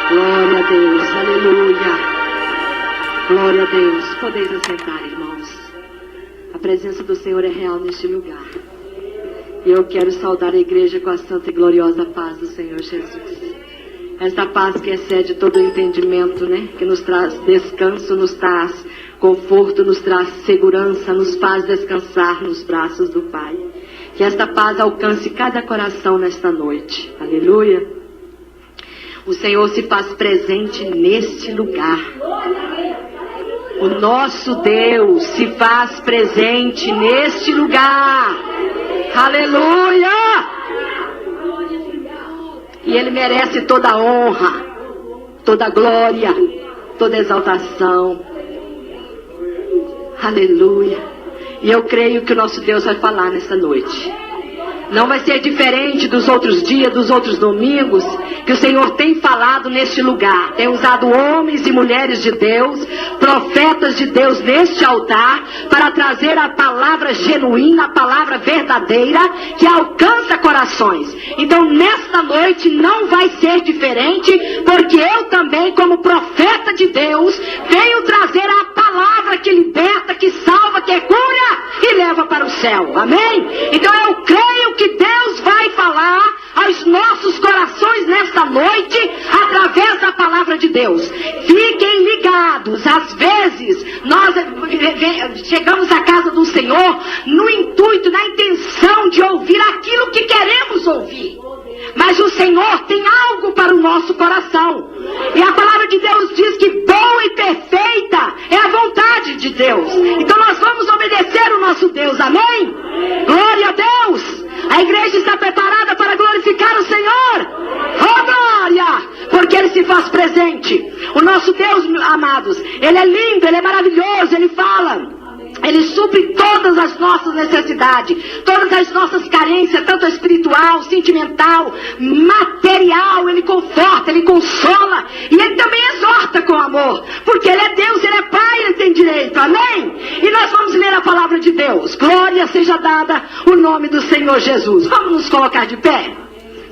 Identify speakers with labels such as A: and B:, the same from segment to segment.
A: Glória a Deus, aleluia. Glória a Deus. Podeis assentar, irmãos. A presença do Senhor é real neste lugar. E eu quero saudar a igreja com a santa e gloriosa paz do Senhor Jesus. Esta paz que excede todo o entendimento, né? Que nos traz descanso, nos traz conforto, nos traz segurança, nos faz descansar nos braços do Pai. Que esta paz alcance cada coração nesta noite. Aleluia. O Senhor se faz presente neste lugar. O nosso Deus se faz presente neste lugar. Aleluia! E Ele merece toda a honra, toda a glória, toda a exaltação. Aleluia! E eu creio que o nosso Deus vai falar nessa noite. Não vai ser diferente dos outros dias, dos outros domingos, que o Senhor tem falado neste lugar. Tem usado homens e mulheres de Deus, profetas de Deus neste altar, para trazer a palavra genuína, a palavra verdadeira, que alcança corações. Então, nesta noite não vai ser diferente, porque eu também, como profeta de Deus, venho trazer a palavra que liberta, que salva, que cura e leva para o céu. Amém? Então, eu creio que Deus vai falar aos nossos corações nesta noite, através da palavra de Deus. Fiquem ligados. Às vezes, nós chegamos à casa do Senhor no intuito, na intenção de ouvir aquilo que queremos ouvir. Mas o Senhor tem algo para o nosso coração. E a palavra de Deus diz que boa e perfeita é a vontade de Deus. Então nós vamos obedecer o nosso Deus. Amém? Glória a Deus! A igreja está preparada para glorificar o Senhor. Oh, glória! Porque Ele se faz presente. O nosso Deus, amados, Ele é lindo, Ele é maravilhoso, Ele fala. Ele supre todas as nossas necessidades, todas as nossas carências, tanto espiritual, sentimental, material. Ele conforta, Ele consola e Ele também exorta com amor, porque Ele é Deus, Ele é Pai, Ele tem direito. Amém? E nós vamos ler a palavra de Deus. Glória seja dada o nome do Senhor Jesus. Vamos nos colocar de pé.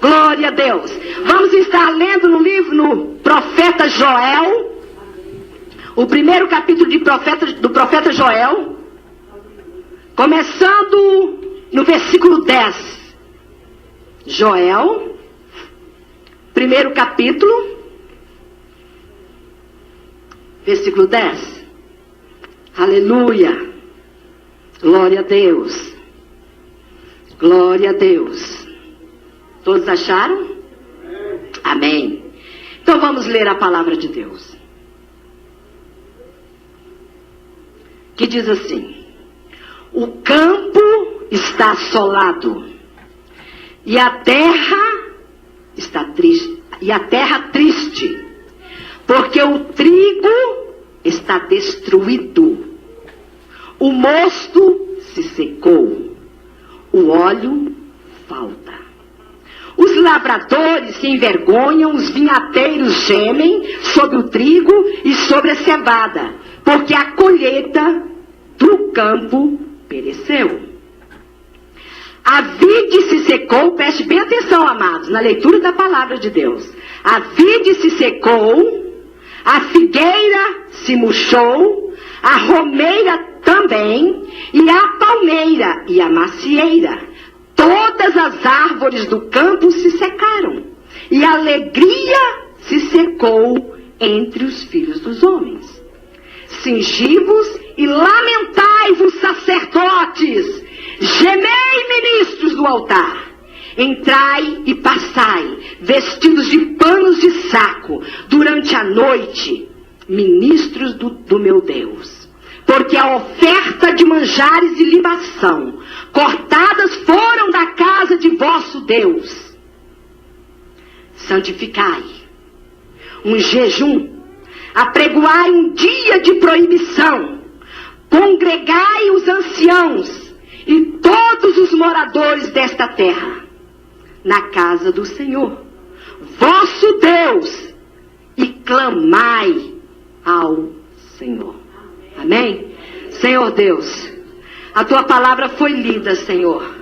A: Glória a Deus. Vamos estar lendo no livro, no profeta Joel, o primeiro capítulo do profeta Joel, começando no versículo 10. Joel, primeiro capítulo, versículo 10. Aleluia. Glória a Deus. Glória a Deus. Todos acharam? Amém. Então vamos ler a palavra de Deus. Que diz assim: o campo está assolado e a terra está triste, triste, porque o trigo está destruído, o mosto se secou, o óleo falta. Os lavradores se envergonham, os vinhateiros gemem sobre o trigo e sobre a cevada, porque a colheita do campo pereceu. A vide se secou, preste bem atenção, amados, na leitura da palavra de Deus. A vide se secou, a figueira se murchou, a romeira também, e a palmeira e a macieira. Todas as árvores do campo se secaram, e a alegria se secou entre os filhos dos homens. Cingivos e lamentai-vos, sacerdotes, gemei, ministros do altar. Entrai e passai, vestidos de panos de saco, durante a noite, ministros do meu Deus. Porque a oferta de manjares e libação, cortadas foram da casa de vosso Deus. Santificai um jejum, apregoai um dia de proibição, congregai os anciãos e todos os moradores desta terra, na casa do Senhor, vosso Deus, e clamai ao Senhor. Amém? Senhor Deus, a tua palavra foi lida, Senhor.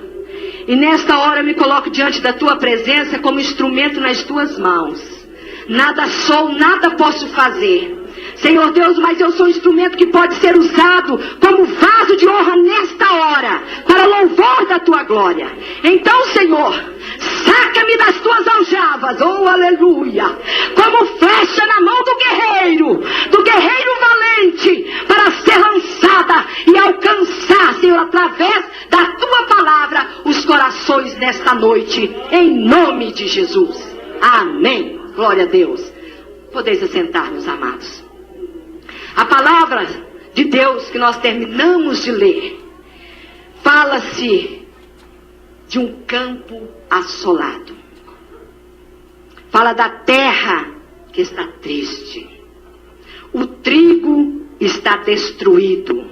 A: E nesta hora eu me coloco diante da tua presença como instrumento nas tuas mãos. Nada sou, nada posso fazer. Senhor Deus, mas eu sou um instrumento que pode ser usado como vaso de honra nesta hora, para louvor da tua glória. Então, Senhor, saca-me das tuas aljavas, oh aleluia, como flecha na mão do guerreiro valente, para ser lançada e alcançar, Senhor, através da tua palavra, os corações nesta noite, em nome de Jesus. Amém. Glória a Deus. Podeis assentar, meus amados. A palavra de Deus que nós terminamos de ler, fala-se de um campo assolado. Fala da terra que está triste. O trigo está destruído.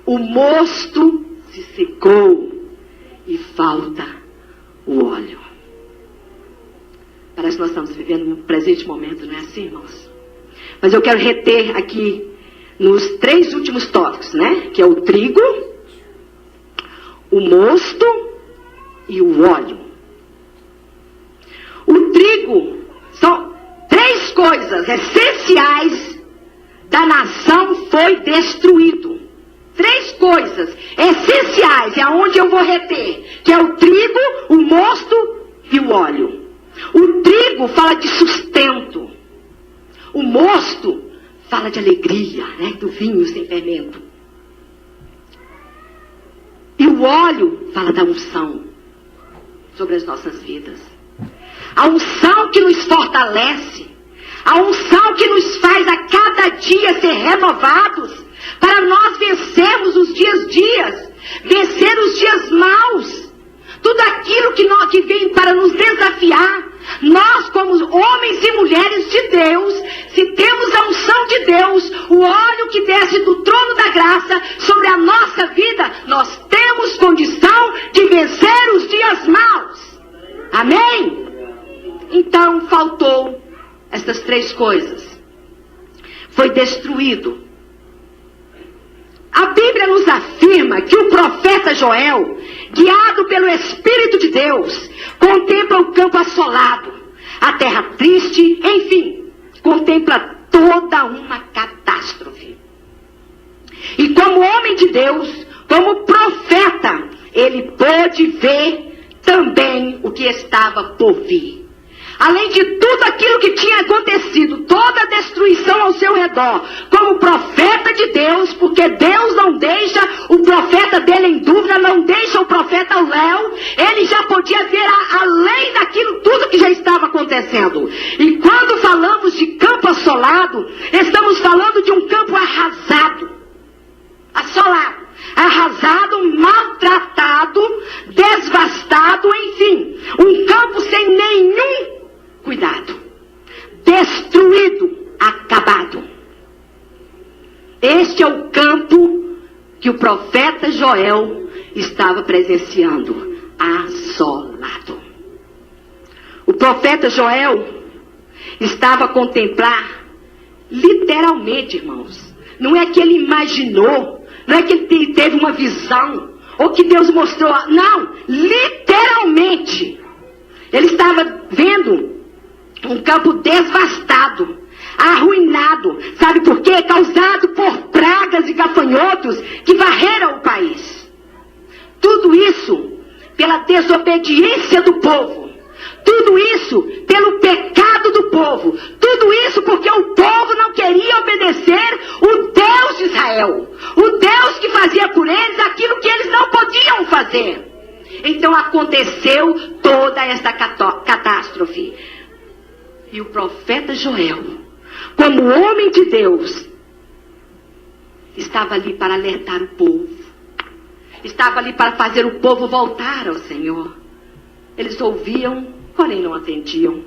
A: O mosto se secou e falta o óleo. Parece que nós estamos vivendo um presente momento, não é assim, irmãos? Mas eu quero reter aqui nos 3 últimos tópicos, né? Que é o trigo, o mosto e o óleo. O trigo são 3 coisas essenciais da nação foi destruído. 3 coisas essenciais é aonde eu vou reter, que é o trigo, o mosto e o óleo. O trigo fala de sustento. O mosto fala de alegria, né? Do vinho sem fermento. E o óleo fala da unção sobre as nossas vidas. A unção que nos fortalece. A unção que nos faz a cada dia ser renovados. Para nós vencermos os dias. Vencer os dias maus. Tudo aquilo que vem para nos desafiar. Nós, como homens e mulheres de Deus, se temos a unção de Deus, o óleo que desce do trono da graça sobre a nossa vida, nós temos condição de vencer os dias maus. Amém? Então, faltou estas 3 coisas. Foi destruído. A Bíblia nos afirma que o profeta Joel, guiado pelo Espírito de Deus, contempla o campo assolado, a terra triste, enfim, contempla toda uma catástrofe. E como homem de Deus, como profeta, ele pôde ver também o que estava por vir. Além de tudo aquilo que tinha acontecido, toda a destruição ao seu redor, como profeta de Deus, porque Deus não deixa o profeta dele em dúvida, não deixa o profeta Léo, ele já podia ver além daquilo tudo que já estava acontecendo. E quando falamos de campo assolado, estamos falando de um campo arrasado, assolado, arrasado, maltratado, devastado, enfim, um campo sem nenhum cuidado, destruído, acabado. Este é o campo que o profeta Joel estava presenciando, assolado. O profeta Joel estava a contemplar, literalmente, irmãos, não é que ele imaginou, não é que ele teve uma visão, ou que Deus mostrou, não, literalmente, ele estava vendo um campo devastado, arruinado. Sabe por quê? Causado por pragas e gafanhotos que varreram o país. Tudo isso pela desobediência do povo. Tudo isso pelo pecado do povo. Tudo isso porque o povo não queria obedecer o Deus de Israel. O Deus que fazia por eles aquilo que eles não podiam fazer. Então aconteceu toda esta catástrofe. E o profeta Joel, como homem de Deus, estava ali para alertar o povo. Estava ali para fazer o povo voltar ao Senhor. Eles ouviam, porém não atendiam.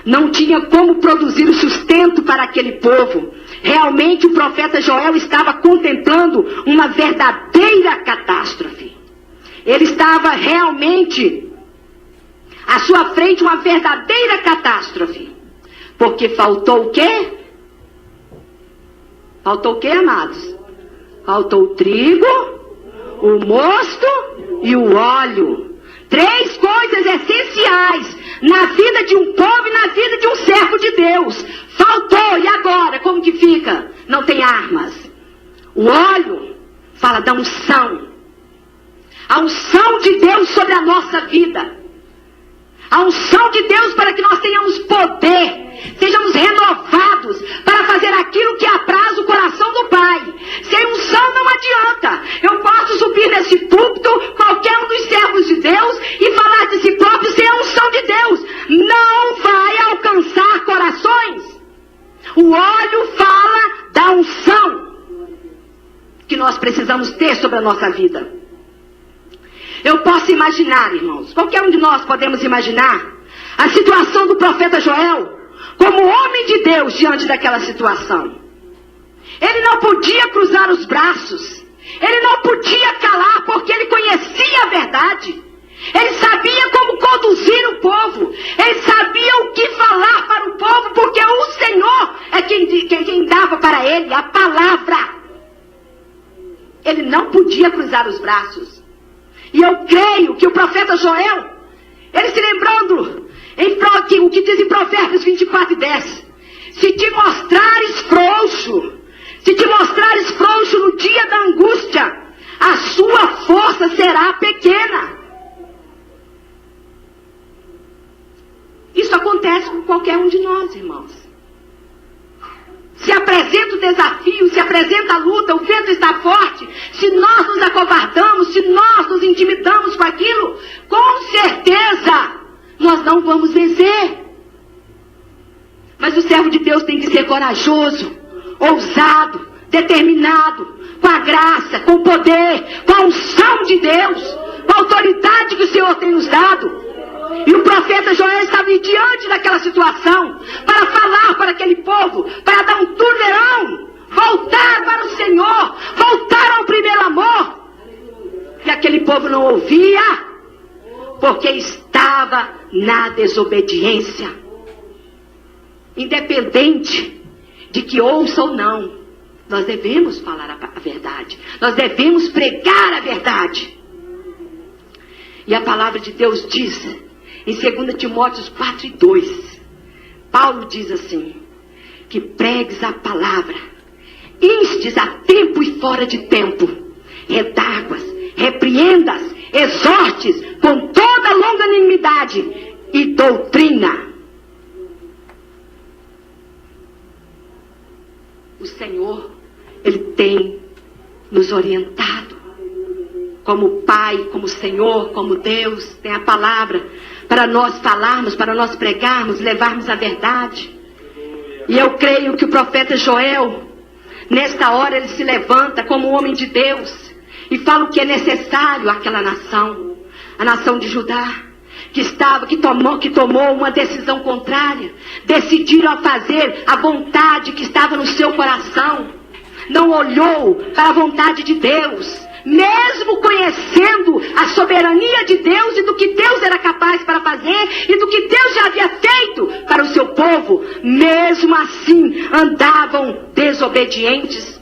A: Não tinha como produzir o sustento para aquele povo. Realmente o profeta Joel estava contemplando uma verdadeira catástrofe. Ele estava realmente à sua frente uma verdadeira catástrofe. Porque faltou o quê? Faltou o quê, amados? Faltou o trigo, o mosto e o óleo. 3 coisas essenciais na vida de um povo e na vida de um servo de Deus. Faltou, e agora? Como que fica? Não tem armas. O óleo fala da unção. A unção de Deus sobre a nossa vida. A unção de Deus para que nós tenhamos poder, sejamos renovados para fazer aquilo que apraz o coração do Pai. Sem unção não adianta. Eu posso subir nesse púlpito, qualquer um dos servos de Deus, e falar de si próprio sem a unção de Deus. Não vai alcançar corações. O óleo fala da unção que nós precisamos ter sobre a nossa vida. Eu posso imaginar, irmãos, qualquer um de nós podemos imaginar a situação do profeta Joel como homem de Deus diante daquela situação. Ele não podia cruzar os braços, ele não podia calar, porque ele conhecia a verdade. Ele sabia como conduzir o povo, ele sabia o que falar para o povo, porque o Senhor é quem dava para ele a palavra. Ele não podia cruzar os braços. E eu creio que o profeta Joel, ele se lembrando, o que diz em Provérbios 24:10, se te mostrares frouxo no dia da angústia, a sua força será pequena. Isso acontece com qualquer um de nós, irmãos. Se apresenta o desafio, se apresenta a luta, o vento está forte. Se nós nos acovardamos, se nós nos intimidamos com aquilo, com certeza nós não vamos vencer. Mas o servo de Deus tem que ser corajoso, ousado, determinado, com a graça, com o poder, com a unção de Deus, com a autoridade que o Senhor tem nos dado. E o profeta Joel estava diante daquela situação para falar para aquele povo, para dar um turverão, voltar para o Senhor, voltar ao primeiro amor. E aquele povo não ouvia, porque estava na desobediência. Independente de que ouça ou não, nós devemos falar a verdade, nós devemos pregar a verdade. E a palavra de Deus diz em 2 Timóteo 4:2, Paulo diz assim, que pregues a palavra, instes a tempo e fora de tempo, redarguas, repreendas, exortes com toda longanimidade e doutrina. O Senhor, Ele tem nos orientado, como Pai, como Senhor, como Deus, tem a palavra para nós falarmos, para nós pregarmos, levarmos a verdade. E eu creio que o profeta Joel, nesta hora, ele se levanta como homem de Deus e fala o que é necessário àquela nação, a nação de Judá, que tomou uma decisão contrária, decidiram fazer a vontade que estava no seu coração, não olhou para a vontade de Deus. Mesmo conhecendo a soberania de Deus e do que Deus era capaz para fazer e do que Deus já havia feito para o seu povo, mesmo assim andavam desobedientes.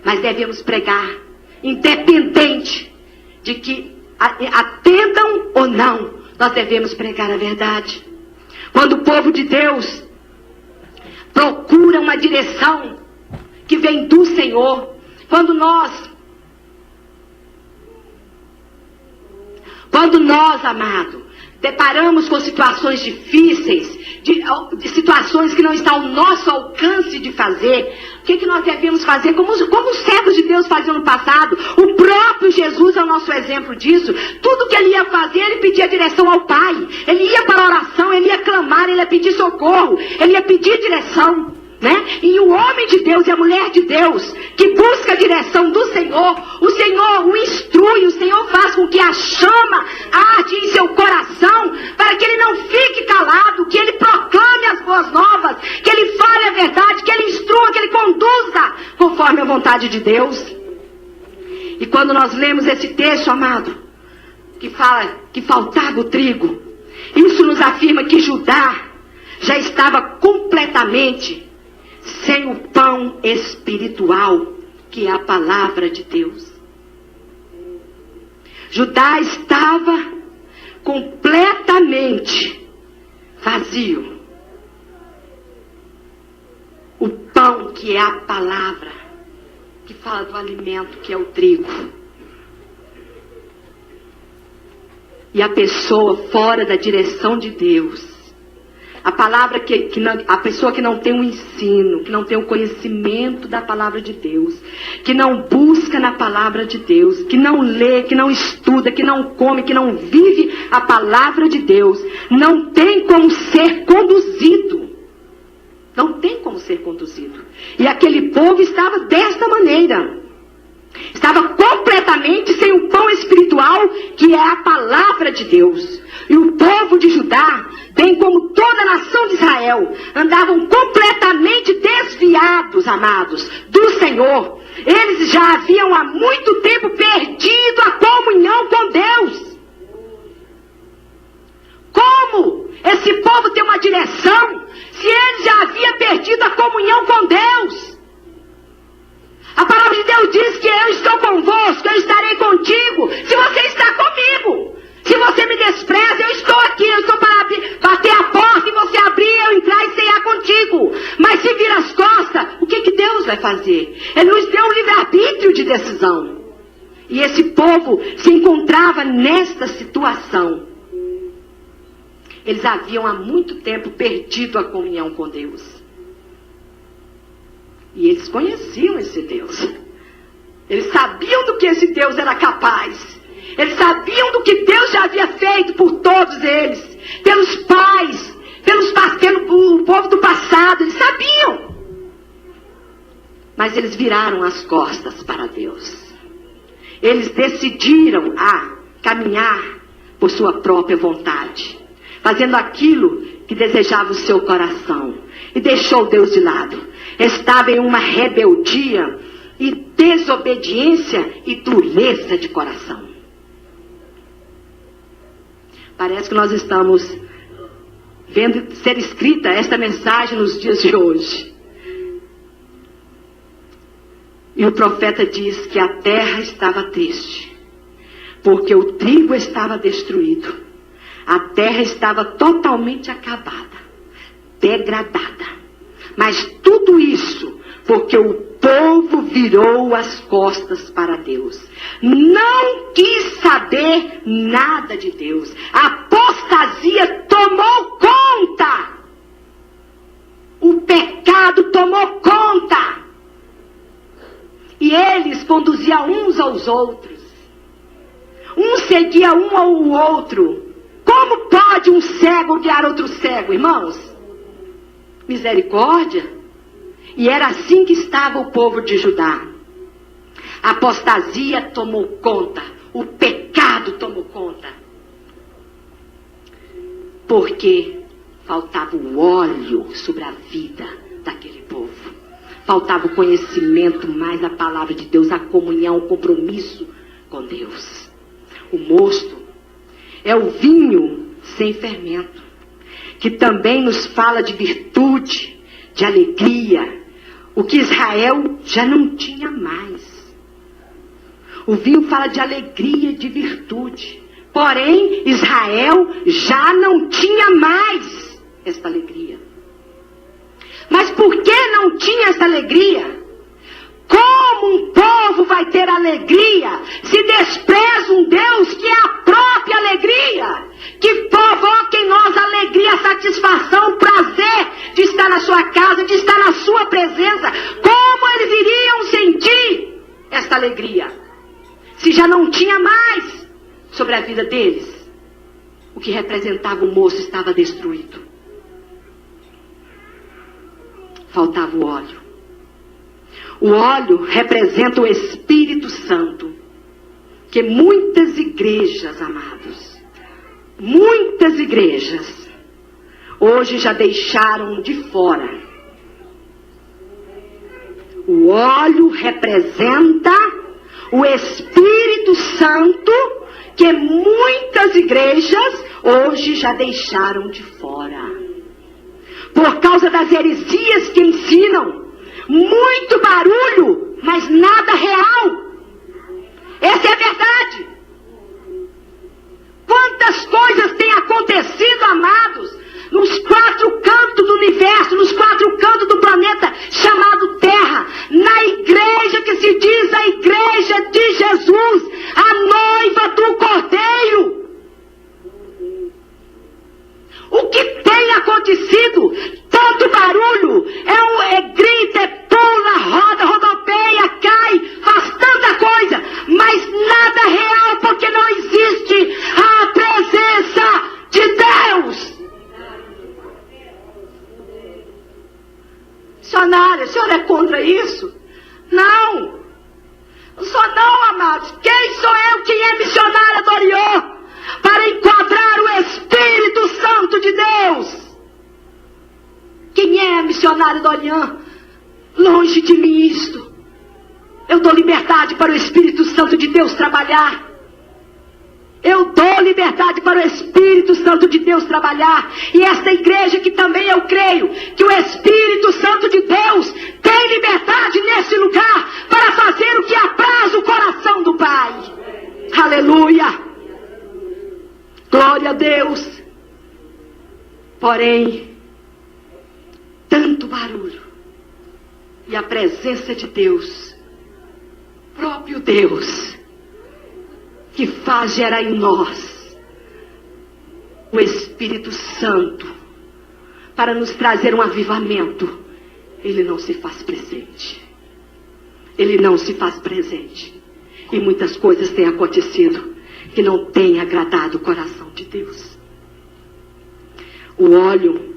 A: Mas devemos pregar, independente de que atendam ou não, nós devemos pregar a verdade. Quando o povo de Deus procura uma direção que vem do Senhor, quando nós, amado, deparamos com situações difíceis, de situações que não estão ao nosso alcance de fazer, o que nós devemos fazer? Como os servos de Deus faziam no passado. O próprio Jesus é o nosso exemplo disso. Tudo que ele ia fazer, ele pedia direção ao Pai. Ele ia para a oração, ele ia clamar, ele ia pedir socorro, ele ia pedir direção. E o homem de Deus e a mulher de Deus que busca a direção do Senhor, o Senhor o instrui, o Senhor faz com que a chama arde em seu coração, para que ele não fique calado, que ele proclame as boas novas, que ele fale a verdade, que ele instrua, que ele conduza conforme a vontade de Deus. E quando nós lemos esse texto, amado, que fala que faltava o trigo, isso nos afirma que Judá já estava completamente sem o pão espiritual, que é a palavra de Deus. Judá estava completamente vazio. O pão, que é a palavra, que fala do alimento, que é o trigo. E a pessoa fora da direção de Deus, a palavra a pessoa que não tem um ensino, que não tem um conhecimento da palavra de Deus, que não busca na palavra de Deus, que não lê, que não estuda, que não come, que não vive a palavra de Deus, não tem como ser conduzido. Não tem como ser conduzido. E aquele povo estava desta maneira. Estava completamente sem o pão espiritual, que é a palavra de Deus. E o povo de Judá, bem como toda a nação de Israel, andavam completamente desviados, amados, do Senhor. Eles já haviam há muito tempo perdido a comunhão com Deus. Como esse povo tem uma direção, se ele já havia perdido a comunhão com Deus? A palavra de Deus diz que eu estou convosco, eu estarei contigo, se você está comigo. Se você me despreza, eu estou aqui, eu estou para bater a porta e você abrir, eu entrar e ceiar contigo. Mas se vira as costas, o que Deus vai fazer? Ele nos deu um livre-arbítrio de decisão. E esse povo se encontrava nesta situação. Eles haviam há muito tempo perdido a comunhão com Deus. E eles conheciam esse Deus. Eles sabiam do que esse Deus era capaz. Eles sabiam do que Deus já havia feito por todos eles. Pelos pais, pelo povo do passado. Eles sabiam. Mas eles viraram as costas para Deus. Eles decidiram caminhar por sua própria vontade, fazendo aquilo que desejava o seu coração. E deixou Deus de lado. Estava em uma rebeldia e desobediência e dureza de coração. Parece que nós estamos vendo ser escrita esta mensagem nos dias de hoje. E o profeta diz que a terra estava triste, porque o trigo estava destruído. A terra estava totalmente acabada, degradada. Mas tudo isso porque o povo virou as costas para Deus. Não quis saber nada de Deus. A apostasia tomou conta. O pecado tomou conta. E eles conduziam uns aos outros. Um seguia um ao outro. Como pode um cego guiar outro cego, irmãos? Misericórdia. E era assim que estava o povo de Judá. A apostasia tomou conta. O pecado tomou conta. Porque faltava o óleo sobre a vida daquele povo. Faltava o conhecimento, mais a palavra de Deus, a comunhão, o compromisso com Deus. O mosto é o vinho sem fermento, que também nos fala de virtude, de alegria, o que Israel já não tinha mais. O vinho fala de alegria, de virtude. Porém, Israel já não tinha mais esta alegria. Mas por que não tinha esta alegria? Como um povo vai ter alegria se despreza um Deus que é a própria alegria? Que provoca em nós alegria, satisfação, prazer de estar na sua casa, de estar na sua presença. Como eles iriam sentir esta alegria se já não tinha mais sobre a vida deles? O que representava o moço estava destruído. Faltava o óleo. O óleo representa o Espírito Santo, que muitas igrejas, amados, muitas igrejas hoje já deixaram de fora. O óleo representa o Espírito Santo, que muitas igrejas hoje já deixaram de fora. Por causa das heresias que ensinam. Muito barulho, mas nada real. Essa é a verdade. Quanta Quantas coisas têm acontecido, amados, nos 4 cantos do universo, nos 4 cantos do planeta chamado Terra, na igreja que se diz a igreja de Jesus, a noiva do Cordeiro. O que tem acontecido? Tanto barulho, é grita, é pula, roda, rodopeia, cai, faz tanta coisa, mas nada real, porque não existe a presença de Deus. Missionária, a senhora é contra isso? Não. Não sou não, amados. Quem sou eu? Quem é missionária do Orion? Para enquadrar o Espírito Santo de Deus. Quem é a missionária do Orion? Longe de mim isto. Eu dou liberdade para o Espírito Santo de Deus trabalhar. Eu dou liberdade para o Espírito Santo de Deus trabalhar. E esta igreja que também eu creio que o Espírito Santo de Deus tem liberdade nesse lugar para fazer o que apraz o coração do Pai. Aleluia! Glória a Deus! Porém, tanto barulho e a presença de Deus, próprio Deus, que faz gerar em nós o Espírito Santo para nos trazer um avivamento, ele não se faz presente. Ele não se faz presente. E muitas coisas têm acontecido que não têm agradado o coração de Deus. O óleo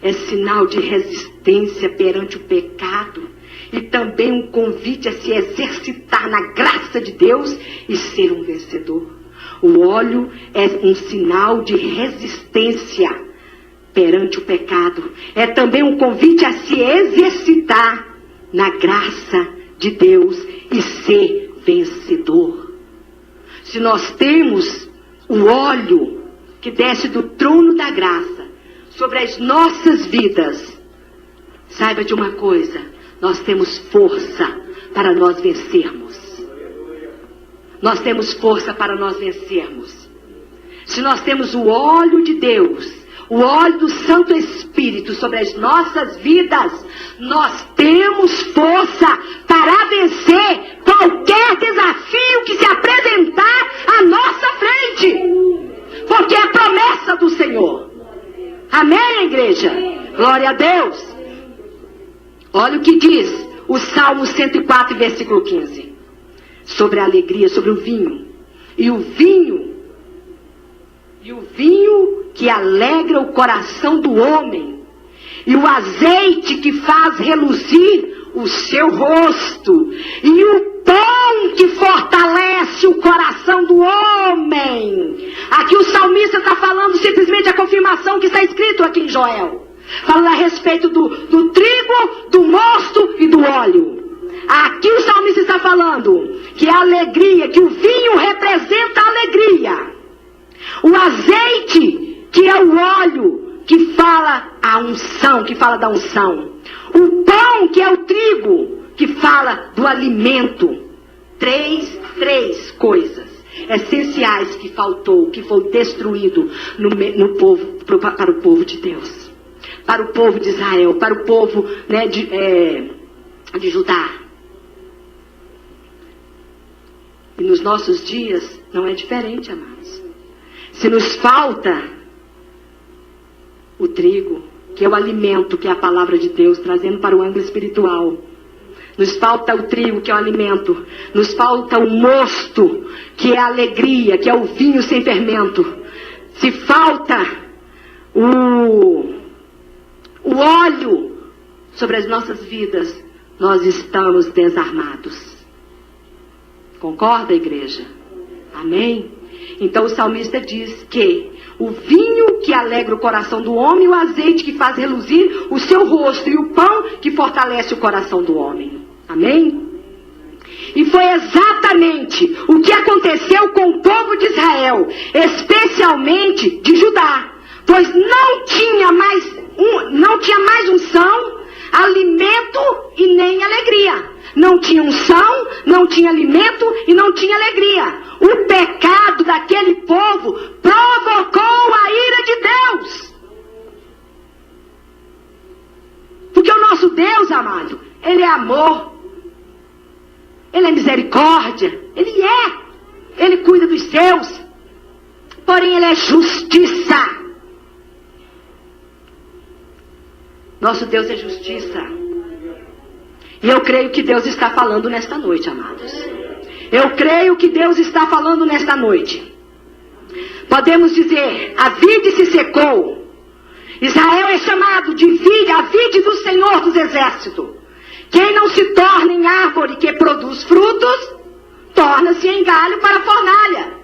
A: é sinal de resistência perante o pecado e também um convite a se exercitar na graça de Deus e ser um vencedor. O óleo é um sinal de resistência perante o pecado. É também um convite a se exercitar na graça de Deus e ser vencedor. Se nós temos o óleo que desce do trono da graça sobre as nossas vidas, saiba de uma coisa: nós temos força para nós vencermos. Nós temos força para nós vencermos. Se nós temos o óleo de Deus, o óleo do Santo Espírito sobre as nossas vidas, nós temos força para vencer qualquer desafio que se apresentar à nossa frente. Porque é a promessa do Senhor. Amém, igreja? Glória a Deus. Olha o que diz o Salmo 104, versículo 15. Sobre a alegria, sobre o vinho. E o vinho que alegra o coração do homem. E o azeite que faz reluzir o seu rosto. E o pão que fortalece o coração do homem. Aqui o salmista está falando simplesmente a confirmação que está escrito aqui em Joel. Falando a respeito do trigo, do mosto e do óleo. Aqui o salmista está falando que a alegria, que o vinho representa a alegria. O azeite, que é o óleo, que fala a unção, que fala da unção. O pão, que é o trigo, que fala do alimento. Três coisas essenciais que faltou, que foi destruído no povo, para o povo de Deus. Para o povo de Israel, para o povo, né, de Judá. E nos nossos dias não é diferente, amados. Se nos falta o trigo, que é o alimento, que é a palavra de Deus, trazendo para o ângulo espiritual. Nos falta o trigo, que é o alimento. Nos falta o mosto, que é a alegria, que é o vinho sem fermento. Se falta o óleo sobre as nossas vidas, nós estamos desarmados. Concorda, igreja? Amém? Então o salmista diz que o vinho que alegra o coração do homem, o azeite que faz reluzir o seu rosto e o pão que fortalece o coração do homem. Amém? E foi exatamente o que aconteceu com o povo de Israel, especialmente de Judá, pois não tinha mais unção, alimento e nem alegria. não tinha unção, não tinha alimento e não tinha alegria. O pecado daquele povo provocou a ira de Deus. Porque o nosso Deus, amado, Ele é amor, Ele é misericórdia, Ele cuida dos seus, porém Ele é justiça. Nosso Deus é justiça. E eu creio que Deus está falando nesta noite, amados. Eu creio que Deus está falando nesta noite. Podemos dizer, a vide se secou. Israel é chamado de vide, a vide do Senhor dos Exércitos. Quem não se torna em árvore que produz frutos, torna-se em galho para a fornalha.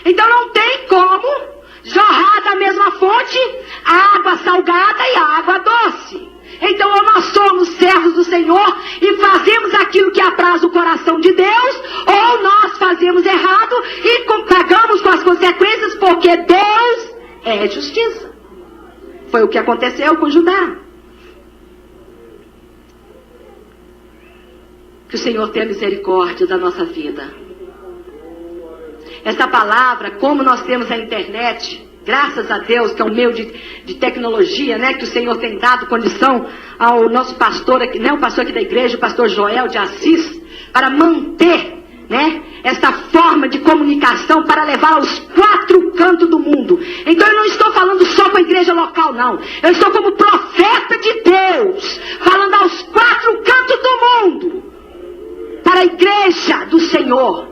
A: Então não tem como jorrar da mesma fonte a água salgada e a água doce. Então ou nós somos servos do Senhor e fazemos aquilo que apraz o coração de Deus, ou nós fazemos errado e pagamos com as consequências, porque Deus é justiça. Foi o que aconteceu com Judá. Que o Senhor tenha misericórdia da nossa vida. Essa palavra, como nós temos a internet, graças a Deus, que é um meio de tecnologia, né, que o Senhor tem dado condição ao nosso pastor aqui, né, o pastor aqui da igreja, o pastor Joel de Assis, para manter, né, essa forma de comunicação para levar aos 4 cantos do mundo. Então eu não estou falando só com a igreja local, não. Eu estou como profeta de Deus, falando aos 4 cantos do mundo, para a igreja do Senhor.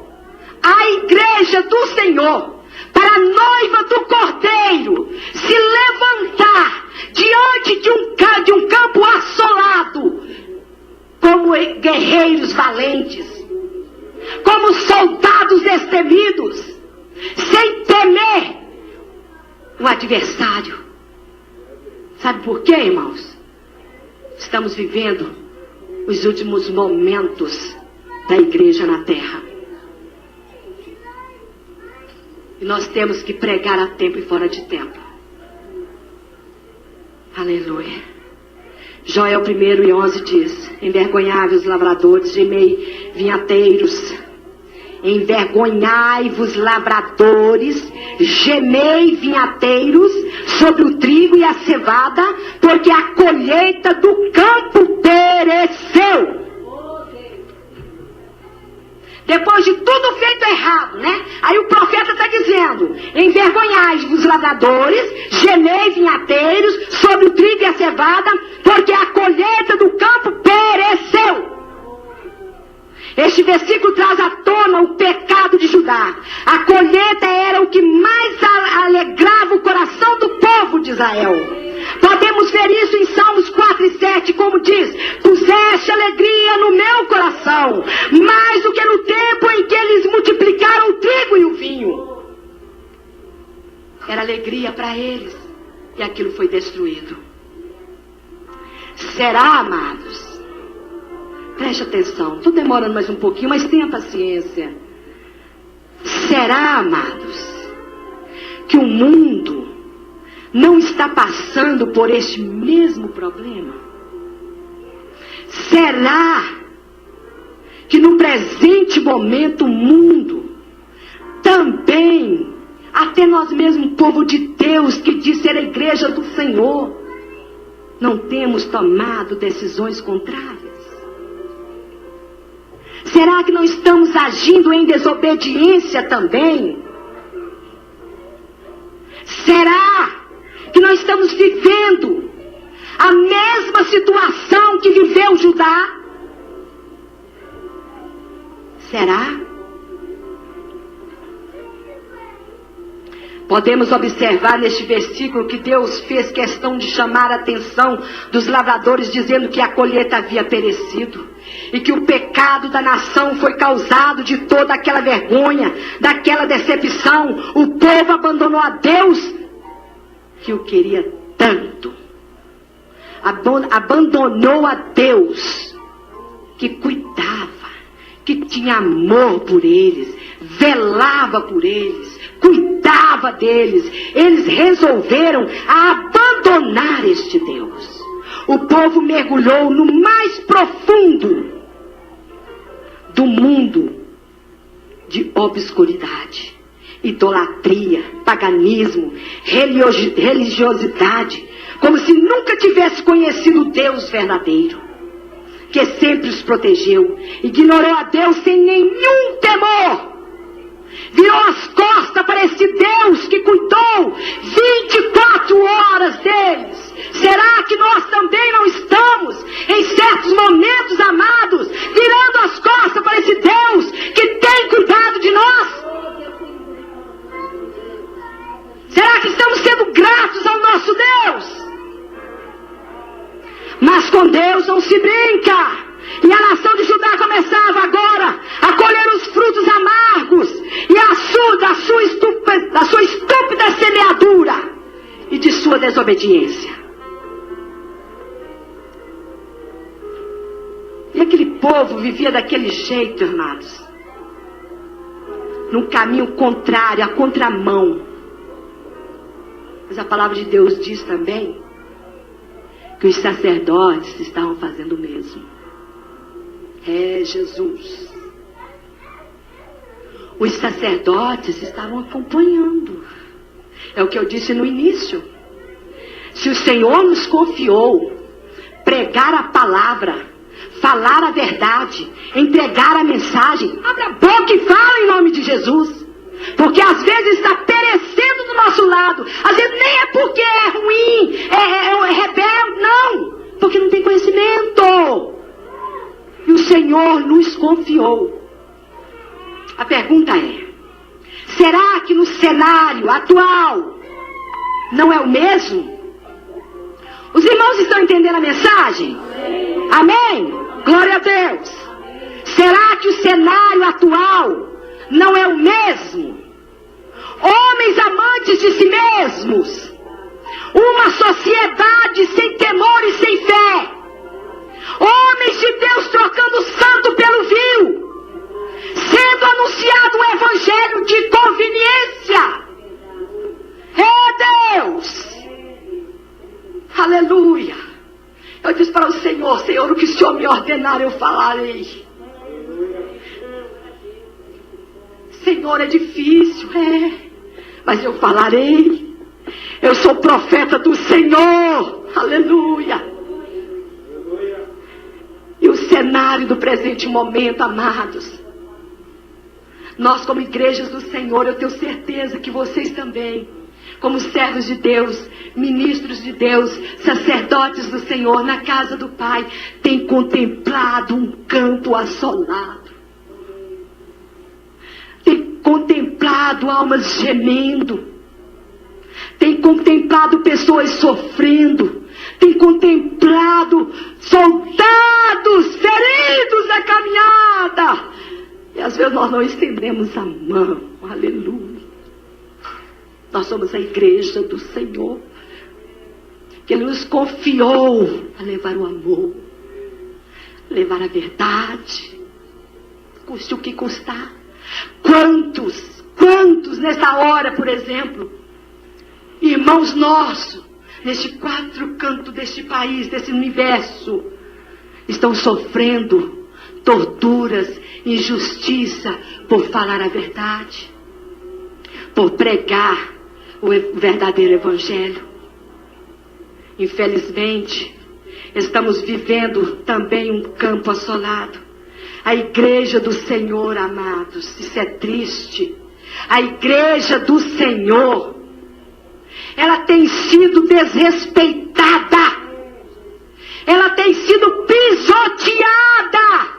A: A igreja do Senhor, para a noiva do Cordeiro, se levantar diante de um campo assolado, como guerreiros valentes, como soldados destemidos, sem temer o adversário. Sabe por quê, irmãos? Estamos vivendo os últimos momentos da igreja na terra. E nós temos que pregar a tempo e fora de tempo. Aleluia. Joel 1:11 diz: envergonhai-vos lavradores, gemei vinhateiros. Envergonhai-vos lavradores, gemei vinhateiros sobre o trigo e a cevada, porque a colheita do campo pereceu. Depois de tudo feito errado, né? Aí o profeta está dizendo: envergonhai-vos lavradores, gemei vinhateiros sobre o trigo e a cevada, porque a colheita do campo pereceu. Este versículo traz à tona o pecado de Judá. A colheita era o que mais alegrava o coração do povo de Israel. Podemos ver isso em Salmos 4:7, como diz: puseste alegria no meu coração, mais do que no tempo em que eles multiplicaram o trigo e o vinho. Era alegria para eles, e aquilo foi destruído. Será, amados? Preste atenção, estou demorando mais um pouquinho, mas tenha paciência. Será, amados, que o mundo não está passando por este mesmo problema? Será que no presente momento o mundo também, até nós mesmos, povo de Deus, que diz ser a igreja do Senhor, não temos tomado decisões contrárias? Será que não estamos agindo em desobediência também? Será que nós estamos vivendo a mesma situação que viveu Judá? Será? Podemos observar neste versículo que Deus fez questão de chamar a atenção dos lavradores, dizendo que a colheita havia perecido. E que o pecado da nação foi causado de toda aquela vergonha, daquela decepção. O povo abandonou a Deus, que o queria tanto. Abandonou a Deus, que cuidava, que tinha amor por eles, velava por eles, cuidava deles. Eles resolveram abandonar este Deus. O povo mergulhou no mais profundo do mundo de obscuridade, idolatria, paganismo, religiosidade, como se nunca tivesse conhecido o Deus verdadeiro, que sempre os protegeu, ignorou a Deus sem nenhum temor, virou as costas para esse Deus que cuidou 24 horas deles. Será que nós também não estamos, em certos momentos, amados, virando as costas para esse Deus que tem cuidado de nós? Será que estamos sendo gratos ao nosso Deus? Mas com Deus não se brinca. E a nação de Judá começava agora a colher os frutos amargos e da sua estúpida semeadura e de sua desobediência. E aquele povo vivia daquele jeito, irmãos, num caminho contrário, à contramão. Mas a palavra de Deus diz também que os sacerdotes estavam fazendo o mesmo. É Jesus. Os sacerdotes estavam acompanhando. É o que eu disse no início. Se o Senhor nos confiou pregar a palavra, falar a verdade, entregar a mensagem, abre a boca e fala em nome de Jesus. Porque às vezes está perecendo do nosso lado. Às vezes nem é porque é ruim, é rebelde, não. Porque não tem conhecimento. E o Senhor nos confiou. A pergunta é: será que no cenário atual não é o mesmo? Os irmãos estão entendendo a mensagem? Amém? Glória a Deus. Será que o cenário atual não é o mesmo? Homens amantes de si mesmos, uma sociedade sem temor e sem fé, homens de Deus trocando o santo pelo vil, sendo anunciado um evangelho de conveniência. É Deus. Aleluia. Eu disse para o Senhor: Senhor, o que o Senhor me ordenar eu falarei. Senhor, é difícil, mas eu falarei. Eu sou profeta do Senhor. Aleluia. E o cenário do presente momento, amados, nós como igrejas do Senhor, eu tenho certeza que vocês também, como servos de Deus, ministros de Deus, sacerdotes do Senhor, na casa do Pai, têm contemplado um campo assolado. Tem contemplado almas gemendo. Tem contemplado pessoas sofrendo. Tem contemplado soldados feridos na caminhada. E às vezes nós não estendemos a mão. Aleluia. Nós somos a igreja do Senhor, que Ele nos confiou a levar o amor, levar a verdade, custe o que custar. Quantos nessa hora, por exemplo, irmãos nossos, neste 4 cantos deste país, desse universo, estão sofrendo torturas, injustiça por falar a verdade, por pregar o verdadeiro evangelho. Infelizmente, estamos vivendo também um campo assolado. A igreja do Senhor, amados, isso é triste. A igreja do Senhor, ela tem sido desrespeitada. Ela tem sido pisoteada.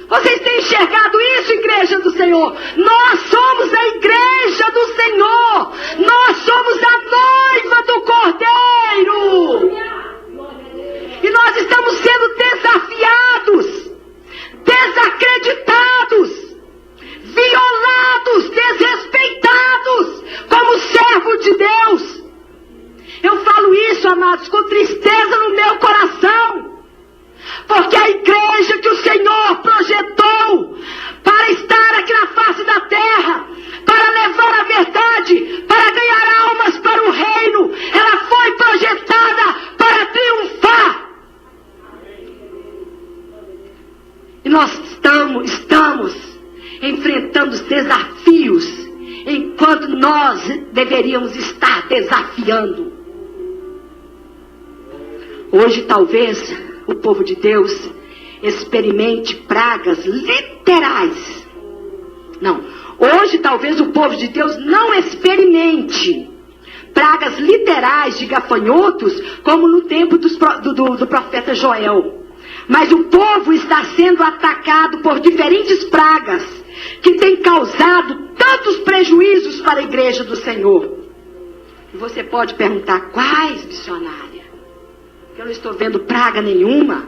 A: Vocês têm enxergado isso, igreja do Senhor? Nós somos a igreja do Senhor. Nós somos a noiva do Cordeiro. E nós estamos sendo desafiados, desacreditados, violados, desrespeitados como servo de Deus. Eu falo isso, amados, com tristeza no meu coração, porque a igreja que o Senhor projetou para estar aqui na face da terra, para levar a verdade, para ganhar almas para o reino, ela foi projetada para estamos enfrentando os desafios, enquanto nós deveríamos estar desafiando. Hoje talvez o povo de Deus experimente pragas literais. Não, hoje talvez o povo de Deus não experimente pragas literais de gafanhotos, como no tempo do profeta Joel. Mas o povo está sendo atacado por diferentes pragas, que têm causado tantos prejuízos para a igreja do Senhor. E você pode perguntar, quais, missionária? Eu não estou vendo praga nenhuma.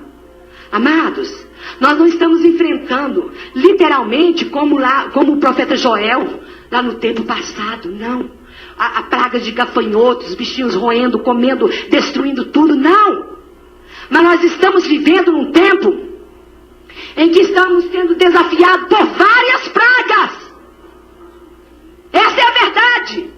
A: Amados, nós não estamos enfrentando literalmente como o profeta Joel, lá no tempo passado, não. A praga de gafanhotos, bichinhos roendo, comendo, destruindo tudo, não. Mas nós estamos vivendo num tempo em que estamos sendo desafiados por várias pragas. Essa é a verdade.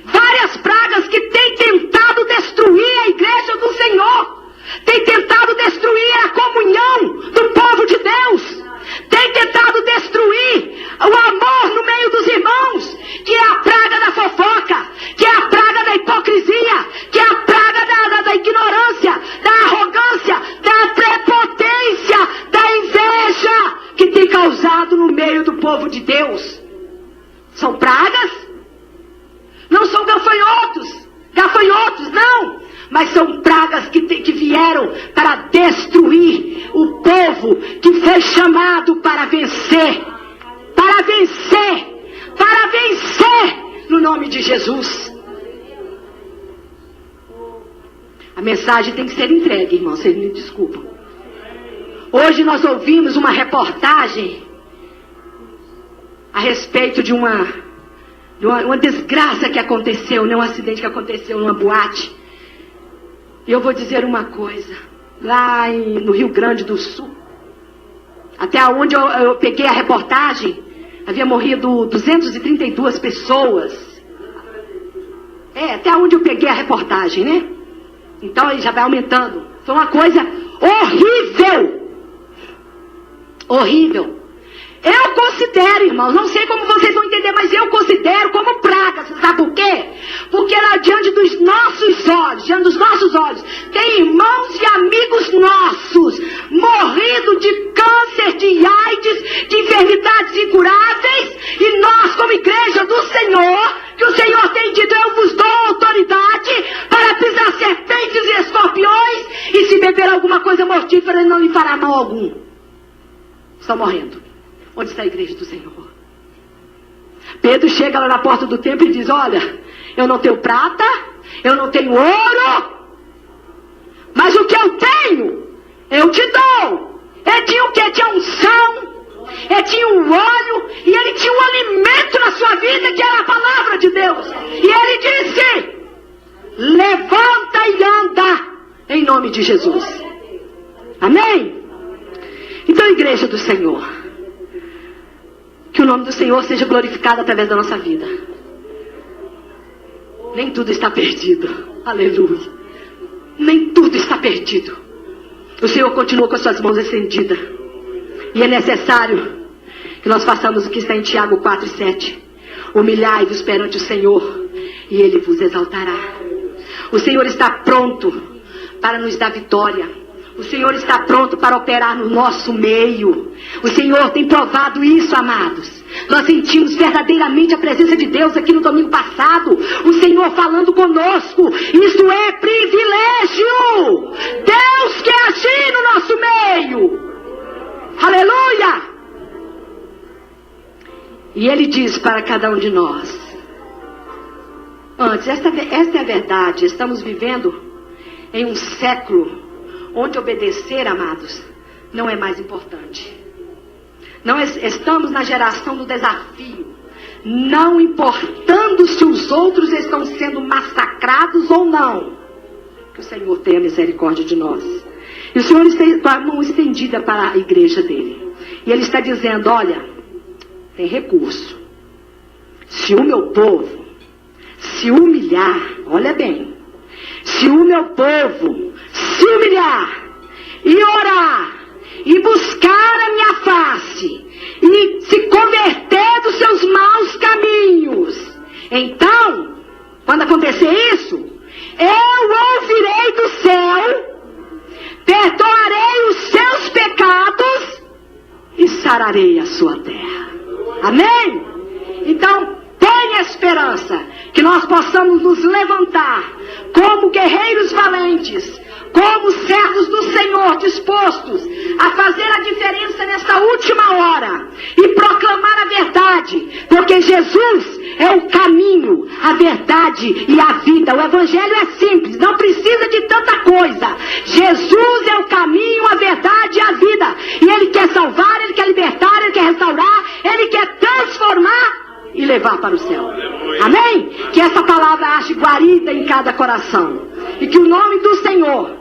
A: Várias pragas que têm tentado destruir a igreja do Senhor. Tem tentado destruir a comunhão do povo de Deus. Tem tentado destruir o amor no meio dos irmãos, que é a praga da fofoca, que é a praga da hipocrisia, que é a praga da ignorância, da arrogância, da prepotência, da inveja, que tem causado no meio do povo de Deus. São pragas? Não são gafanhotos não. Mas são pragas que vieram para destruir o povo que foi chamado para vencer. Para vencer. Para vencer no nome de Jesus. A mensagem tem que ser entregue, irmão. Vocês me desculpam. Hoje nós ouvimos uma reportagem a respeito de uma desgraça que aconteceu, um acidente que aconteceu numa boate. E eu vou dizer uma coisa, lá no Rio Grande do Sul, até onde eu peguei a reportagem, havia morrido 232 pessoas. Até onde eu peguei a reportagem, né? Então ele já vai aumentando. Foi uma coisa horrível. Horrível. Eu considero, irmãos, não sei como vocês vão entender, mas eu considero como praga. Sabe por quê? Porque lá diante dos nossos olhos, tem irmãos e amigos nossos morrendo de câncer, de AIDS, de enfermidades incuráveis, e nós, como igreja do Senhor, que o Senhor tem dito, eu vos dou autoridade para pisar serpentes e escorpiões, e se beber alguma coisa mortífera, ele não lhe fará mal algum. Estão morrendo. Onde está a igreja do Senhor? Pedro chega lá na porta do templo e diz, olha, eu não tenho prata, eu não tenho ouro, mas o que eu tenho, eu te dou. Ele tinha o quê? Tinha unção, ele tinha um óleo, e ele tinha um alimento na sua vida, que era a palavra de Deus. E ele disse, levanta e anda, em nome de Jesus. Amém? Então, igreja do Senhor, que o nome do Senhor seja glorificado através da nossa vida. Nem tudo está perdido. Aleluia. Nem tudo está perdido. O Senhor continua com as suas mãos estendidas. E é necessário que nós façamos o que está em Tiago 4:7. Humilhai-vos perante o Senhor, e Ele vos exaltará. O Senhor está pronto para nos dar vitória. O Senhor está pronto para operar no nosso meio. O Senhor tem provado isso, amados. Nós sentimos verdadeiramente a presença de Deus aqui no domingo passado. O Senhor falando conosco. Isso é privilégio. Deus quer agir no nosso meio. Aleluia! E Ele diz para cada um de nós. Antes, esta é a verdade. Estamos vivendo em um século onde obedecer, amados, não é mais importante. Não estamos na geração do desafio. Não importando se os outros estão sendo massacrados ou não. Que o Senhor tenha misericórdia de nós. E o Senhor está com a mão estendida para a igreja dele. E Ele está dizendo, olha, tem recurso. Se o meu povo se humilhar, olha bem. Se o meu povo se humilhar e orar e buscar a minha face Então, quando acontecer isso, eu ouvirei do céu, perdoarei os seus pecados e sararei a sua terra. Amém? Então, tenha esperança que nós possamos nos levantar como guerreiros valentes, como servos do Senhor, dispostos a fazer a diferença nesta última hora e proclamar a verdade, porque Jesus é o caminho, a verdade e a vida. O evangelho é simples, não precisa de tanta coisa. Jesus é o caminho, a verdade e a vida, e Ele quer salvar, Ele quer libertar, Ele quer restaurar, Ele quer transformar e levar para o céu. Amém? Que essa palavra ache guarida em cada coração, e que o nome do Senhor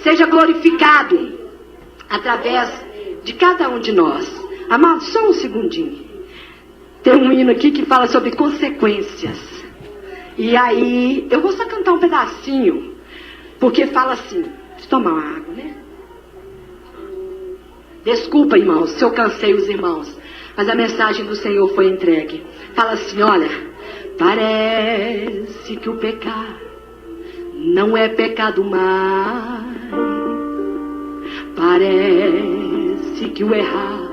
A: seja glorificado através de cada um de nós. Amados, só um segundinho. Tem um hino aqui que fala sobre consequências. E aí, eu vou só cantar um pedacinho, porque fala assim. Deixa eu tomar uma água, né? Desculpa, irmãos, se eu cansei os irmãos, mas a mensagem do Senhor foi entregue. Fala assim, olha, parece que o pecado não é pecado mais. Parece que o errar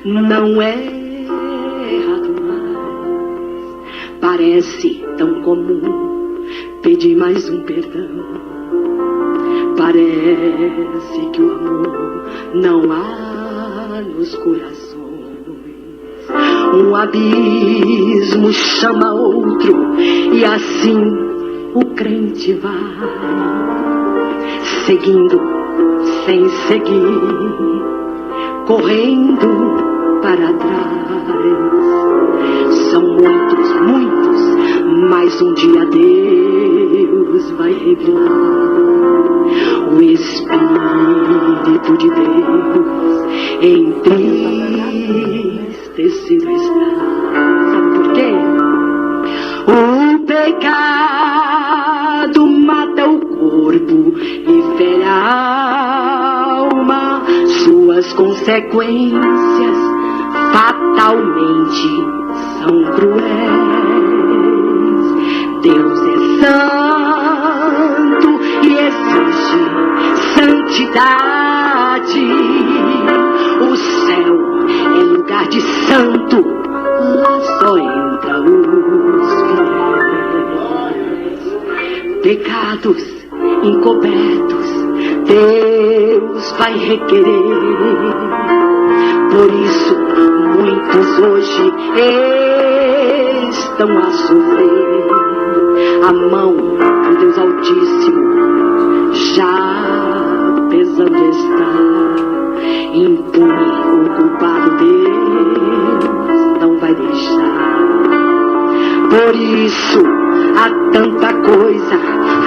A: não é errado mais. Parece tão comum pedir mais um perdão. Parece que o amor não há nos corações. Um abismo chama outro e assim o crente vai, seguindo sem seguir, correndo para trás. São muitos, muitos, mas um dia Deus vai revelar. O Espírito de Deus entristecido está. Sabe por quê? O pecado mata o corpo e fere a alma. Suas consequências fatalmente são cruéis. Deus é santo e exige santidade. O céu é lugar de santo, lá só entra os fiéis. Pecados encobertos Deus vai requerer. Por isso muitos hoje estão a sofrer. A mão do Deus Altíssimo já pesando está. Impune o culpado, Deus não vai deixar. Por isso há tanta coisa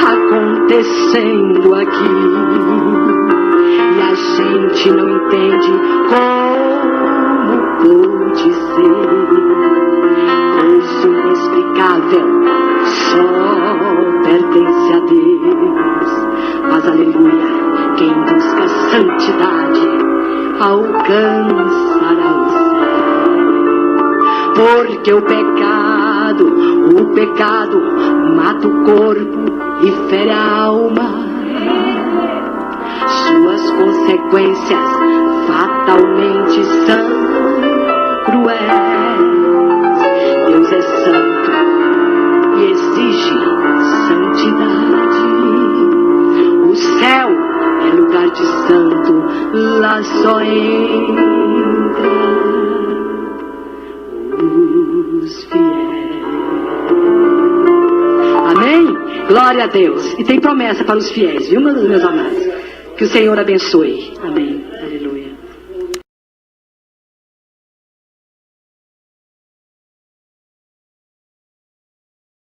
A: acontecendo aqui, e a gente não entende como pode ser. Coisa inexplicável só pertence a Deus. Mas aleluia, quem busca santidade alcançará o céu. Porque o pecado mata o corpo e fere a alma. Suas consequências fatalmente são cruéis. Deus é santo e exige santidade. O céu é lugar de santo, lá só entra os fiéis. Amém? Glória a Deus. E tem promessa para os fiéis, viu, meus amados? Que o Senhor abençoe. Amém.